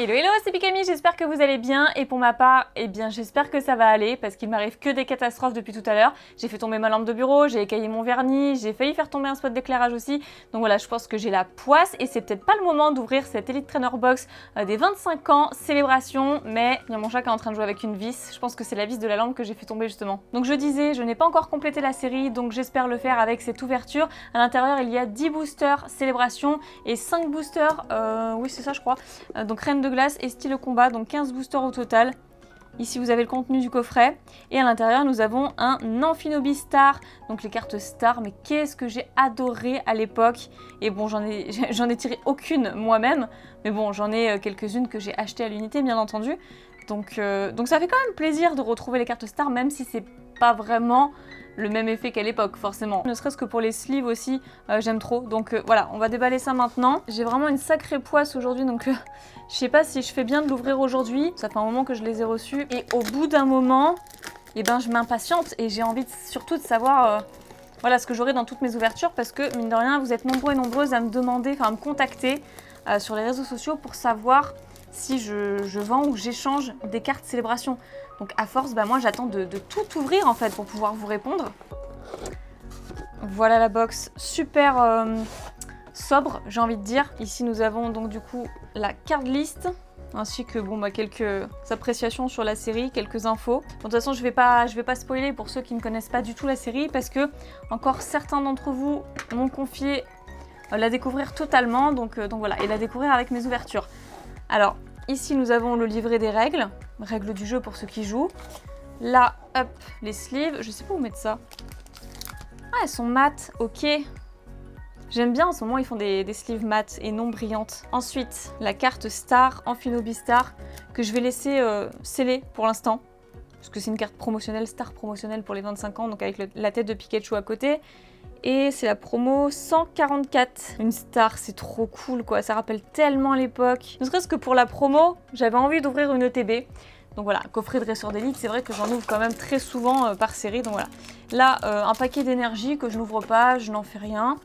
Hello hello, c'est Pikami, j'espère que vous allez bien et pour ma part, eh bien j'espère que ça va aller parce qu'il m'arrive que des catastrophes depuis tout à l'heure. J'ai fait tomber ma lampe de bureau, j'ai écaillé mon vernis, j'ai failli faire tomber un spot d'éclairage aussi. Donc voilà, je pense que j'ai la poisse et c'est peut-être pas le moment d'ouvrir cette Elite Trainer Box des 25 ans, célébration, mais il y a mon chat qui est en train de jouer avec une vis. Je pense que c'est la vis de la lampe que j'ai fait tomber justement. Donc je disais, je n'ai pas encore complété la série, donc j'espère le faire avec cette ouverture. À l'intérieur, il y a 10 boosters célébration et 5 boosters, oui c'est ça je crois, donc Reine de glace et style combat, donc 15 boosters au total. Ici vous avez le contenu du coffret et à l'intérieur nous avons un Amphinobi Star, donc les cartes Star, mais qu'est-ce que j'ai adoré à l'époque. Et bon j'en ai tiré aucune moi-même, mais bon j'en ai quelques-unes que j'ai achetées à l'unité bien entendu. Donc ça fait quand même plaisir de retrouver les cartes Star, même si c'est pas vraiment le même effet qu'à l'époque forcément. Ne serait-ce que pour les sleeves aussi, j'aime trop. Donc voilà, on va déballer ça maintenant. J'ai vraiment une sacrée poisse aujourd'hui, donc je sais pas si je fais bien de l'ouvrir aujourd'hui. Ça fait un moment que je les ai reçus. Et au bout d'un moment, eh ben, je m'impatiente et j'ai envie surtout de savoir voilà, ce que j'aurai dans toutes mes ouvertures. Parce que mine de rien, vous êtes nombreux et nombreuses à me demander, enfin à me contacter sur les réseaux sociaux pour savoir si je vends ou j'échange des cartes célébration. Donc à force, bah moi j'attends de tout ouvrir en fait pour pouvoir vous répondre. Voilà la box, super sobre j'ai envie de dire. Ici nous avons donc du coup la card list, ainsi que bon, bah, quelques appréciations sur la série, quelques infos. Bon, de toute façon je vais pas spoiler pour ceux qui ne connaissent pas du tout la série, parce que encore certains d'entre vous m'ont confié la découvrir totalement, donc voilà, et la découvrir avec mes ouvertures. Alors, ici, nous avons le livret des règles du jeu pour ceux qui jouent. Là, hop, les sleeves. Je sais pas où mettre ça. Ah, elles sont mates, ok. J'aime bien, en ce moment, ils font des sleeves mates et non brillantes. Ensuite, la carte Star, Amphinobi Star, que je vais laisser sceller pour l'instant. Parce que c'est une carte promotionnelle, Star promotionnelle pour les 25 ans, donc avec la tête de Pikachu à côté. Et c'est la promo 144. Une star, c'est trop cool quoi, ça rappelle tellement l'époque. Ne serait-ce que pour la promo, j'avais envie d'ouvrir une ETB. Donc voilà, coffret dresseur d'élite, c'est vrai que j'en ouvre quand même très souvent par série, donc voilà. Là, un paquet d'énergie que je n'ouvre pas, je n'en fais rien.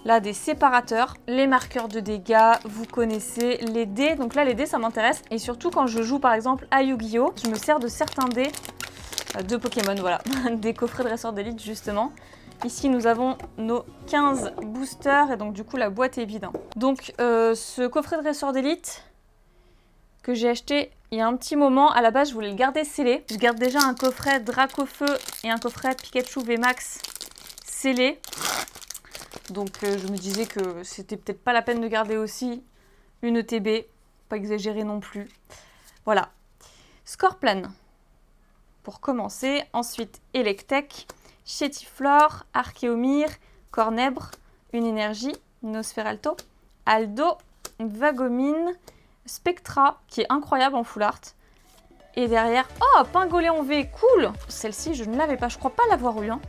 Là, des séparateurs, les marqueurs de dégâts, vous connaissez, les dés. Donc là, les dés, ça m'intéresse. Et surtout, quand je joue par exemple à Yu-Gi-Oh!, je me sers de certains dés de Pokémon, voilà. Des coffrets dresseur d'élite, justement. Ici, nous avons nos 15 boosters et donc du coup, la boîte est vide. Donc, ce coffret dresseur d'élite que j'ai acheté il y a un petit moment, à la base, je voulais le garder scellé. Je garde déjà un coffret Dracofeu et un coffret Pikachu VMAX scellé. Donc, je me disais que c'était peut-être pas la peine de garder aussi une ETB. Pas exagéré non plus. Voilà. Scorplan, pour commencer. Ensuite, Electek. Chétiflore, Archéomir, Cornèbre, une énergie, Nosferalto, Aldo, Vagomine, Spectra, qui est incroyable en full art. Et derrière, oh, Pingoléon V, cool. Celle-ci, je ne l'avais pas, je crois pas l'avoir eu. Hein.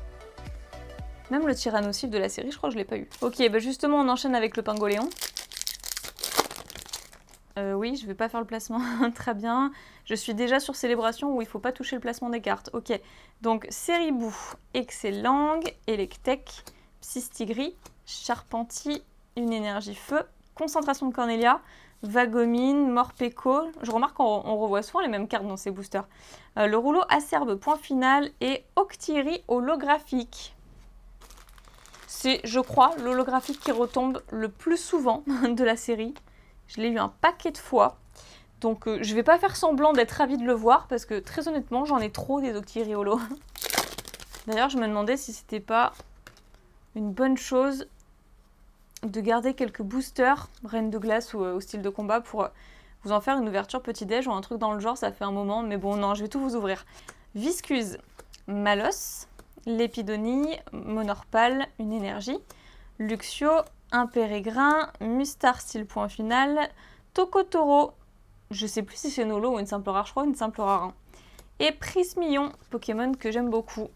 Même le Tyrannosaure de la série, je crois que je l'ai pas eu. Ok, bah justement, on enchaîne avec le Pingoléon. Oui, je vais pas faire le placement, très bien. Je suis déjà sur Célébration où il faut pas toucher le placement des cartes. Ok, donc Seribou, Excellent, Electek, Psystigri, Charpentier, une énergie feu, Concentration de Cornelia, Vagomine, Morpeko. Je remarque qu'on revoit souvent les mêmes cartes dans ces boosters. Le rouleau Acerbe, point final, et Octillerie holographique. C'est, je crois, l'holographique qui retombe le plus souvent de la série. Je l'ai eu un paquet de fois, donc je vais pas faire semblant d'être ravie de le voir parce que très honnêtement j'en ai trop des Octillerie holo. D'ailleurs je me demandais si c'était pas une bonne chose de garder quelques boosters Reine de glace ou au style de combat pour vous en faire une ouverture petit-déj ou un truc dans le genre, ça fait un moment, mais bon non, je vais tout vous ouvrir. Viscuse, Malos, Lépidonie, Monorpal, une énergie, Luxio, un Pérégrin, Mustar style point final, Tokotoro, je sais plus si c'est une holo ou une simple rare, je crois une simple rare. Hein. Et Prismillon, Pokémon que j'aime beaucoup.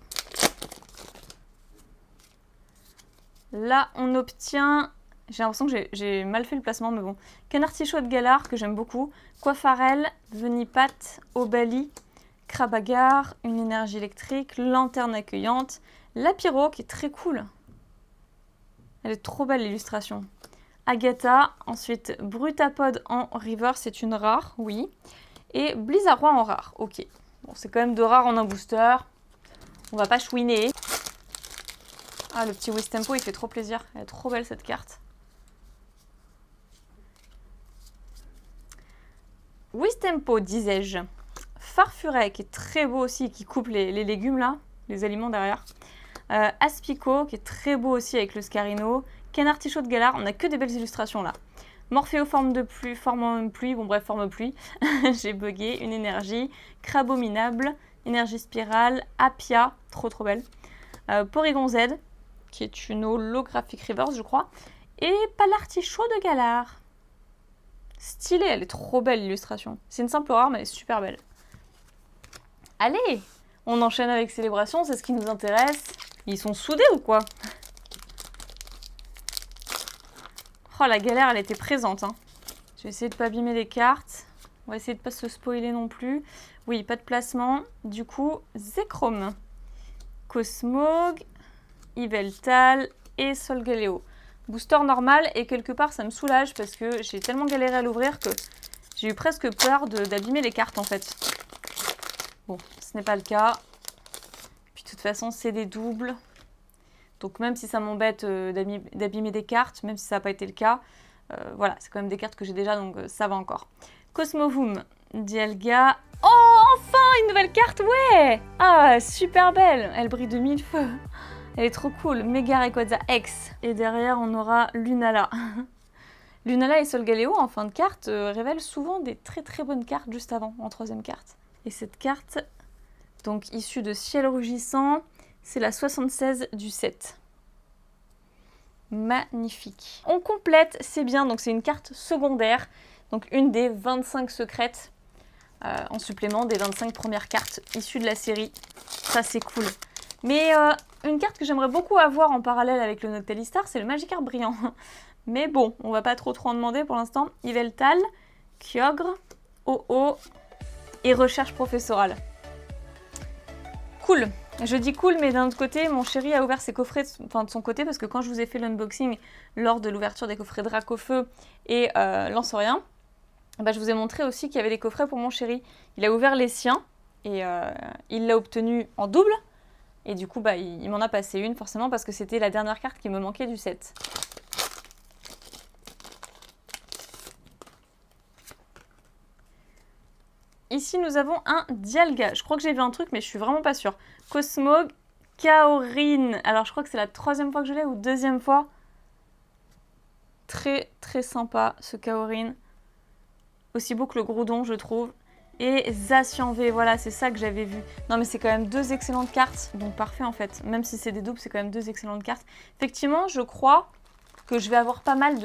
Là, on obtient, j'ai l'impression que j'ai mal fait le placement, mais bon. Canartichaud de Galar que j'aime beaucoup, Coiffarel, Venipat, Obali, Krabagar, une énergie électrique, Lanterne accueillante, Lapiro qui est très cool. Elle est trop belle l'illustration. Agatha. Ensuite, Brutapod en River, c'est une rare, oui. Et Blizzardroid en rare, ok. Bon, c'est quand même 2 rares en un booster. On va pas chouiner. Ah, le petit Wistempo, il fait trop plaisir. Elle est trop belle cette carte. Wistempo, disais-je. Farfuret, qui est très beau aussi, qui coupe les légumes là, les aliments derrière. Aspico, qui est très beau aussi avec le Scarino. Canartichaud de Galar, on a que des belles illustrations là. Morphéo, forme de pluie, forme pluie, bon bref, forme pluie. J'ai bugué, une énergie. Crabominable, énergie spirale. Apia, trop belle. Porygon Z, qui est une holographique reverse, je crois. Et Palartichaud de Galar. Stylée, elle est trop belle l'illustration. C'est une simple rare, mais elle est super belle. Allez, on enchaîne avec Célébration, c'est ce qui nous intéresse. Ils sont soudés ou quoi? Oh, la galère, elle était présente. Hein. Je vais essayer de ne pas abîmer les cartes. On va essayer de ne pas se spoiler non plus. Oui, pas de placement. Du coup, Zekrom, Cosmog, Yveltal et Solgaleo. Booster normal et quelque part, ça me soulage parce que j'ai tellement galéré à l'ouvrir que j'ai eu presque peur d'abîmer les cartes en fait. Bon, ce n'est pas le cas. Puis de toute façon, c'est des doubles. Donc même si ça m'embête d'abîmer des cartes, même si ça n'a pas été le cas, voilà, c'est quand même des cartes que j'ai déjà, donc ça va encore. Cosmovoom, Dialga. Oh, enfin une nouvelle carte, ouais! Ah, super belle! Elle brille de 1000 feux. Elle est trop cool. Mega Rayquaza X. Et derrière, on aura Lunala. Lunala et Solgaleo, en fin de carte, révèlent souvent des très bonnes cartes juste avant, en 3e carte. Et cette carte, donc issue de Ciel Rugissant, c'est la 76 du 7. Magnifique. On complète, c'est bien, donc c'est une carte secondaire, donc une des 25 secrètes en supplément des 25 premières cartes issues de la série. Ça, c'est cool. Mais une carte que j'aimerais beaucoup avoir en parallèle avec le Noctalistar, c'est le Magikarp brillant. Mais bon, on va pas trop en demander pour l'instant. Yveltal, Kyogre, Oh-Oh et Recherche professorale. Cool. Je dis cool, mais d'un autre côté, mon chéri a ouvert ses coffrets de son côté, parce que quand je vous ai fait l'unboxing lors de l'ouverture des coffrets Dracofeu et Lanceurien, bah, je vous ai montré aussi qu'il y avait des coffrets pour mon chéri. Il a ouvert les siens et il l'a obtenu en double. Et du coup, bah, il m'en a passé une forcément parce que c'était la dernière carte qui me manquait du set. Ici, nous avons un Dialga. Je crois que j'ai vu un truc, mais je suis vraiment pas sûre. Cosmog, Kaorin. Alors, je crois que c'est la 3e fois que je l'ai ou 2e fois. Très sympa, ce Kaorin. Aussi beau que le Groudon, je trouve. Et Zacian V, voilà, c'est ça que j'avais vu. Non, mais c'est quand même 2 excellentes cartes. Donc, parfait, en fait. Même si c'est des doubles, c'est quand même 2 excellentes cartes. Effectivement, je crois que je vais avoir pas mal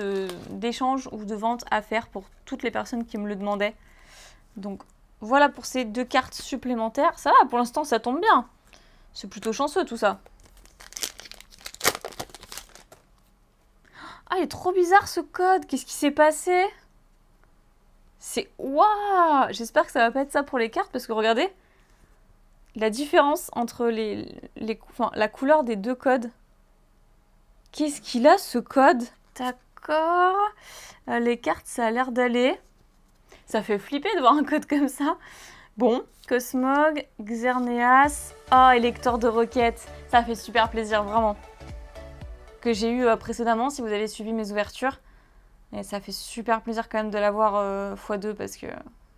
d'échanges ou de ventes à faire pour toutes les personnes qui me le demandaient. Donc, voilà pour ces 2 cartes supplémentaires. Ça va, pour l'instant, ça tombe bien. C'est plutôt chanceux, tout ça. Ah, il est trop bizarre, ce code. Qu'est-ce qui s'est passé? C'est... Waouh! J'espère que ça va pas être ça pour les cartes, parce que regardez, la différence entre la couleur des 2 codes. Qu'est-ce qu'il a, ce code? D'accord. Les cartes, ça a l'air d'aller. Ça fait flipper de voir un code comme ça. Bon, Cosmog, Xerneas, Élector de Roquette. Ça fait super plaisir, vraiment. Que j'ai eu précédemment, si vous avez suivi mes ouvertures. Et ça fait super plaisir quand même de l'avoir x2 parce que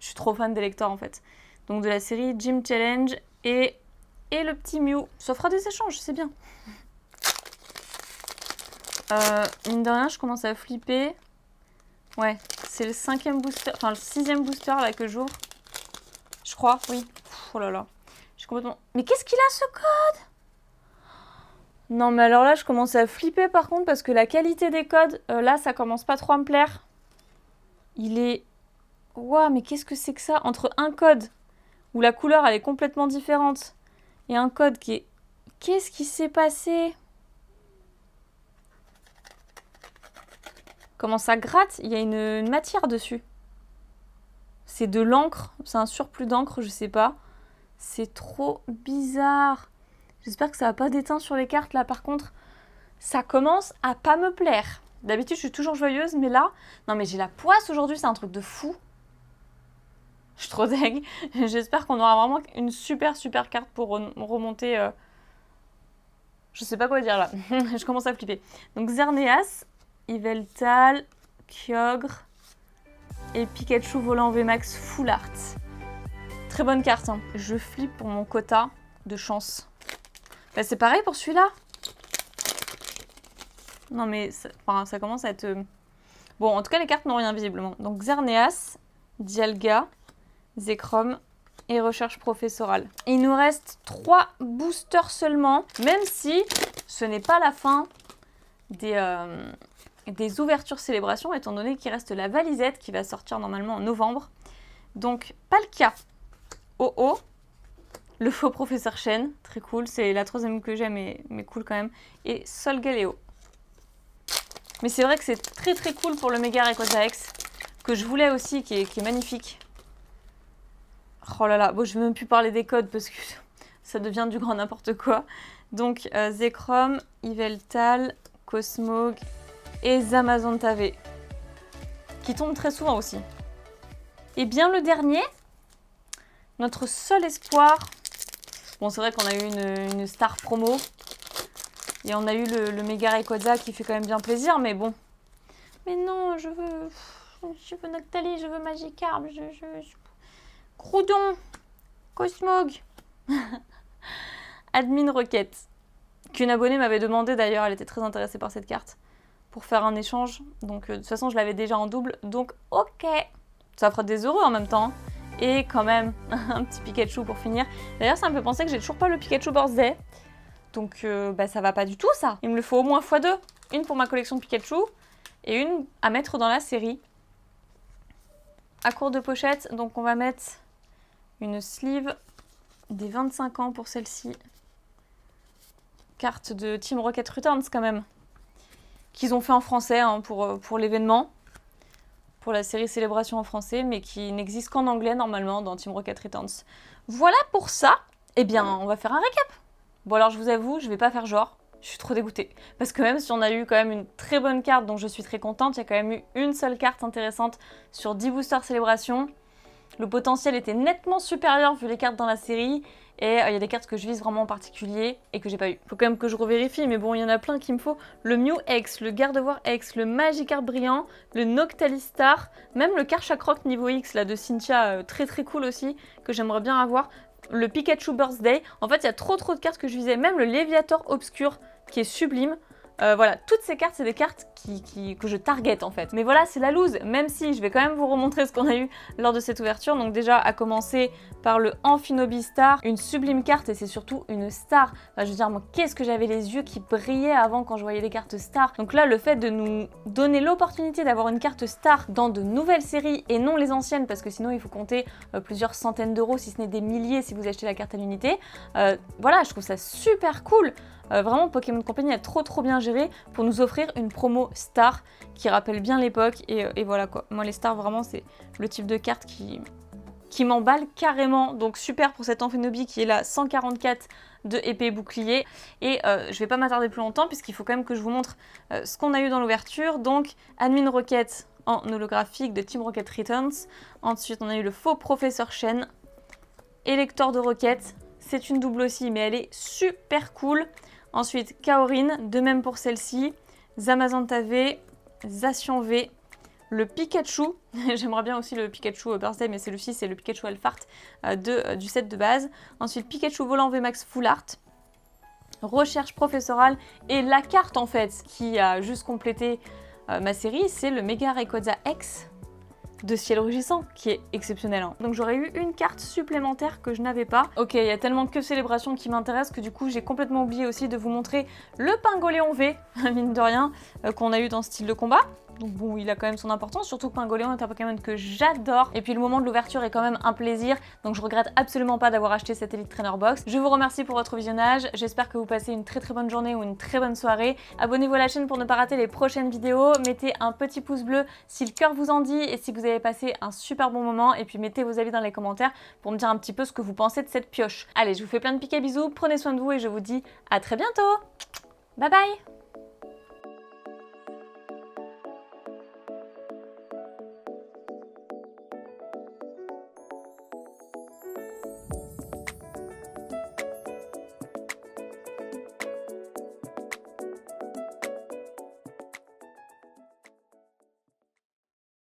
je suis trop fan d'Elector en fait. Donc de la série Gym Challenge et le petit Mew. Ça fera des échanges, c'est bien. Mine de rien, je commence à flipper. Ouais, c'est le 5e booster, enfin le 6e booster là que j'ouvre. Je crois, oui. Oh là là. Je suis complètement... Mais qu'est-ce qu'il a ce code? Non mais alors là, je commence à flipper par contre parce que la qualité des codes, là, ça commence pas trop à me plaire. Il est... Ouah, mais qu'est-ce que c'est que ça? Entre un code où la couleur, elle est complètement différente et un code qui est... Qu'est-ce qui s'est passé? Comment ça gratte? Il y a une matière dessus. C'est de l'encre, c'est un surplus d'encre, je sais pas. C'est trop bizarre. J'espère que ça va pas d'éteint sur les cartes là. Par contre, ça commence à pas me plaire. D'habitude, je suis toujours joyeuse, mais là... Non, mais j'ai la poisse aujourd'hui, c'est un truc de fou. Je suis trop deg. J'espère qu'on aura vraiment une super carte pour remonter... Je sais pas quoi dire là. Je commence à flipper. Donc Xerneas, Yveltal, Kyogre et Pikachu volant VMAX Full Art. Très bonne carte. Hein. Je flippe pour mon quota de chance. Bah, c'est pareil pour celui-là. Non mais ça commence à être... Bon, en tout cas, les cartes n'ont rien visiblement. Donc Xerneas, Dialga, Zekrom et recherche professorale. Il nous reste 3 boosters seulement, même si ce n'est pas la fin des ouvertures célébrations, étant donné qu'il reste la valisette qui va sortir normalement en novembre. Donc Palkia, Oh-Oh, le faux professeur Chen, très cool, c'est la 3e que j'aime, mais cool quand même, et Solgaleo. Mais c'est vrai que c'est très cool pour le Méga Rayquaza X, que je voulais aussi, qui est magnifique. Oh là là, bon, je vais même plus parler des codes parce que ça devient du grand n'importe quoi. Donc Zekrom, Yveltal, Cosmog et Zamazentave, qui tombent très souvent aussi. Et bien le dernier, notre seul espoir. Bon, c'est vrai qu'on a eu une star promo. Et on a eu le Méga Rayquaza qui fait quand même bien plaisir, mais bon. Mais non, je veux Noctali, je veux Magikarp, Groudon, Cosmog, Admin Rocket, qu'une abonnée m'avait demandé d'ailleurs, elle était très intéressée par cette carte, pour faire un échange. Donc de toute façon, je l'avais déjà en double, donc ok. Ça fera des heureux en même temps. Et quand même, un petit Pikachu pour finir. D'ailleurs, ça me fait penser que j'ai toujours pas le Pikachu Birthday. Donc ça va pas du tout ça. Il me le faut au moins x2. Une pour ma collection de Pikachu et une à mettre dans la série. À court de pochette, donc on va mettre une sleeve des 25 ans pour celle-ci. Carte de Team Rocket Returns quand même. Qu'ils ont fait en français hein, pour l'événement. Pour la série Célébration en français, mais qui n'existe qu'en anglais normalement dans Team Rocket Returns. Voilà pour ça. Eh bien, on va faire un récap. Bon alors je vous avoue, je vais pas faire genre, je suis trop dégoûtée. Parce que même si on a eu quand même une très bonne carte dont je suis très contente, il y a quand même eu une seule carte intéressante sur 10 boosters célébration. Le potentiel était nettement supérieur vu les cartes dans la série. Et il y a des cartes que je vise vraiment en particulier et que j'ai pas eu. Faut quand même que je revérifie, mais bon, il y en a plein qu'il me faut. Le Mew X, le Gardevoir X, le Magikarp Brillant, le Noctali Star, même le Karchakroc niveau X là, de Cynthia, très cool aussi, que j'aimerais bien avoir. Le Pikachu Birthday. En fait, il y a trop de cartes que je visais. Même le Léviator Obscur, qui est sublime. Voilà, toutes ces cartes, c'est des cartes que je target en fait. Mais voilà, c'est la loose, même si je vais quand même vous remontrer ce qu'on a eu lors de cette ouverture. Donc déjà, à commencer par le Amphinobi Star, une sublime carte et c'est surtout une star. Enfin, je veux dire, moi, qu'est-ce que j'avais les yeux qui brillaient avant quand je voyais les cartes star. Donc là, le fait de nous donner l'opportunité d'avoir une carte star dans de nouvelles séries et non les anciennes, parce que sinon il faut compter plusieurs centaines d'euros, si ce n'est des milliers si vous achetez la carte à l'unité. Voilà, je trouve ça super cool. Vraiment, Pokémon Company a trop bien géré pour nous offrir une promo star qui rappelle bien l'époque et voilà quoi. Moi les stars vraiment c'est le type de carte qui m'emballe carrément. Donc super pour cette Amphinobi qui est là 144 de épée bouclier. Et je vais pas m'attarder plus longtemps puisqu'il faut quand même que je vous montre ce qu'on a eu dans l'ouverture. Donc Admin Rocket en holographique de Team Rocket Returns. Ensuite on a eu le faux Professeur Chen. Électeur de Rocket. C'est une double aussi mais elle est super cool. Ensuite, Kaorin, de même pour celle-ci, Zamazentave, Zacian V, le Pikachu, j'aimerais bien aussi le Pikachu Birthday, mais celui-ci c'est le Pikachu Alphart du set de base. Ensuite, Pikachu Volant VMAX Full Art, Recherche Professorale, et la carte en fait qui a juste complété ma série, c'est le Méga Rayquaza X de Ciel Rugissant, qui est exceptionnel. Hein. Donc j'aurais eu une carte supplémentaire que je n'avais pas. Ok, il y a tellement que Célébration qui m'intéresse que du coup j'ai complètement oublié aussi de vous montrer le Pingoléon V, mine de rien, qu'on a eu dans ce style de combat. Donc bon, il a quand même son importance, surtout que Pingoléon est un Pokémon que j'adore. Et puis le moment de l'ouverture est quand même un plaisir, donc je regrette absolument pas d'avoir acheté cette Elite Trainer Box. Je vous remercie pour votre visionnage, j'espère que vous passez une très bonne journée ou une très bonne soirée. Abonnez-vous à la chaîne pour ne pas rater les prochaines vidéos, mettez un petit pouce bleu si le cœur vous en dit et si vous avez passé un super bon moment, et puis mettez vos avis dans les commentaires pour me dire un petit peu ce que vous pensez de cette pioche. Allez, je vous fais plein de piquets bisous, prenez soin de vous et je vous dis à très bientôt. Bye bye.